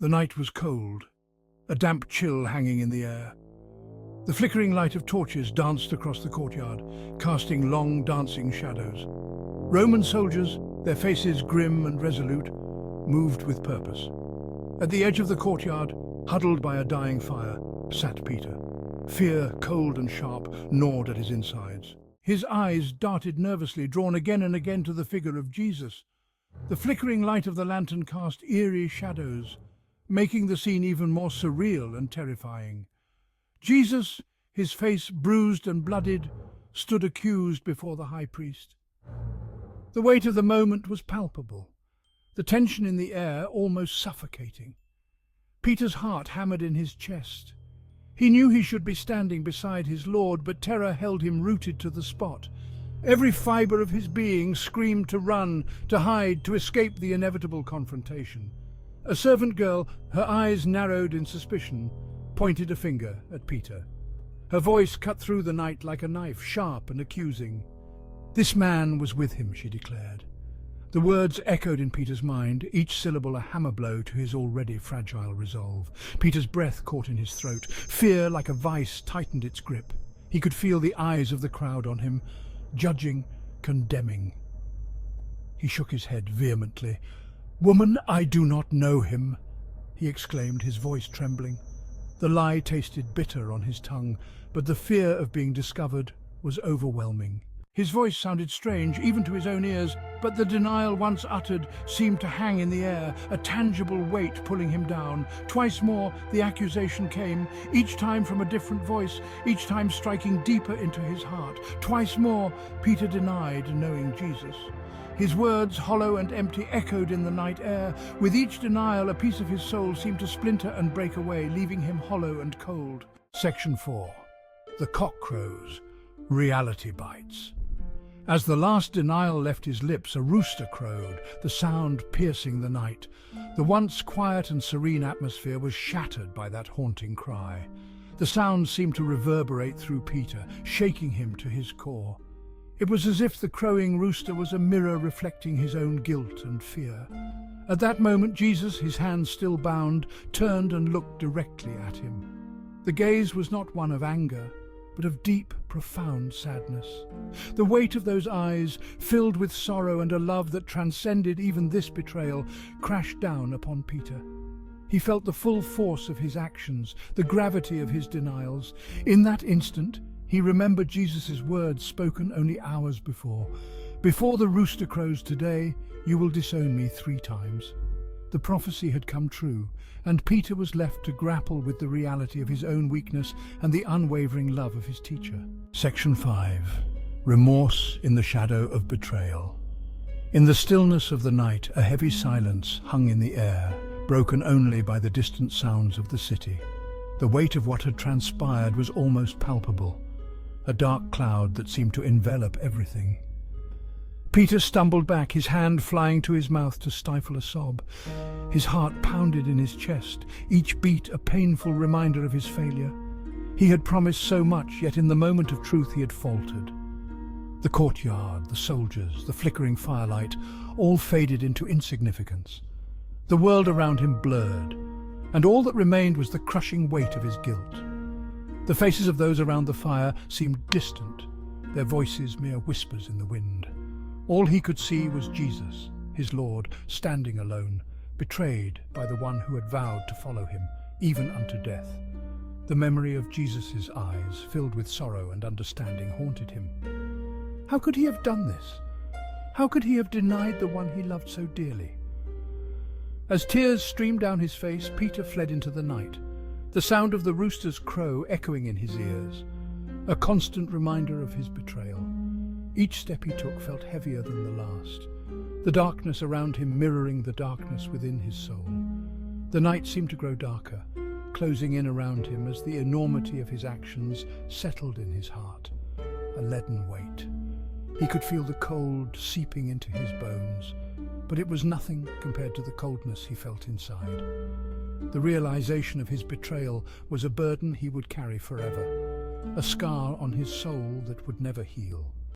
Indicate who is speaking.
Speaker 1: The night was cold, a damp chill hanging in the air. The flickering light of torches danced across the courtyard, casting long, dancing shadows. Roman soldiers, their faces grim and resolute, moved with purpose. At the edge of the courtyard, huddled by a dying fire, sat Peter. Fear, cold and sharp, gnawed at his insides. His eyes darted nervously, drawn again and again to the figure of Jesus. The flickering light of the lantern cast eerie shadows, making the scene even more surreal and terrifying. Jesus, his face bruised and bloodied, stood accused before the high priest. The weight of the moment was palpable, the tension in the air almost suffocating. Peter's heart hammered in his chest. He knew he should be standing beside his Lord, but terror held him rooted to the spot. Every fibre of his being screamed to run, to hide, to escape the inevitable confrontation. A servant girl, her eyes narrowed in suspicion, pointed a finger at Peter. Her voice cut through the night like a knife, sharp and accusing. "This man was with him," she declared. The words echoed in Peter's mind, each syllable a hammer blow to his already fragile resolve. Peter's breath caught in his throat. Fear, like a vice, tightened its grip. He could feel the eyes of the crowd on him, judging, condemning. He shook his head vehemently. "Woman, I do not know him," he exclaimed, his voice trembling. The lie tasted bitter on his tongue, but the fear of being discovered was overwhelming. His voice sounded strange, even to his own ears, but the denial once uttered seemed to hang in the air, a tangible weight pulling him down. Twice more the accusation came, each time from a different voice, each time striking deeper into his heart. Twice more Peter denied knowing Jesus. His words, hollow and empty, echoed in the night air. With each denial, a piece of his soul seemed to splinter and break away, leaving him hollow and cold. Section 4. The cock crows. Reality bites. As the last denial left his lips, a rooster crowed, the sound piercing the night. The once quiet and serene atmosphere was shattered by that haunting cry. The sound seemed to reverberate through Peter, shaking him to his core. It was as if the crowing rooster was a mirror reflecting his own guilt and fear. At that moment, Jesus, his hands still bound, turned and looked directly at him. The gaze was not one of anger, but of deep, profound sadness. The weight of those eyes, filled with sorrow and a love that transcended even this betrayal, crashed down upon Peter. He felt the full force of his actions, the gravity of his denials. In that instant, he remembered Jesus' words spoken only hours before. "Before the rooster crows today, you will disown me 3 times." The prophecy had come true, and Peter was left to grapple with the reality of his own weakness and the unwavering love of his teacher. Section 5. Remorse in the shadow of betrayal. In the stillness of the night, a heavy silence hung in the air, broken only by the distant sounds of the city. The weight of what had transpired was almost palpable, a dark cloud that seemed to envelop everything. Peter stumbled back, his hand flying to his mouth to stifle a sob. His heart pounded in his chest, each beat a painful reminder of his failure. He had promised so much, yet in the moment of truth he had faltered. The courtyard, the soldiers, the flickering firelight, all faded into insignificance. The world around him blurred, and all that remained was the crushing weight of his guilt. The faces of those around the fire seemed distant, their voices mere whispers in the wind. All he could see was Jesus, his Lord, standing alone, betrayed by the one who had vowed to follow him, even unto death. The memory of Jesus' eyes, filled with sorrow and understanding, haunted him. How could he have done this? How could he have denied the one he loved so dearly? As tears streamed down his face, Peter fled into the night, the sound of the rooster's crow echoing in his ears, a constant reminder of his betrayal. Each step he took felt heavier than the last, the darkness around him mirroring the darkness within his soul. The night seemed to grow darker, closing in around him as the enormity of his actions settled in his heart, a leaden weight. He could feel the cold seeping into his bones, but it was nothing compared to the coldness he felt inside. The realization of his betrayal was a burden he would carry forever, a scar on his soul that would never heal.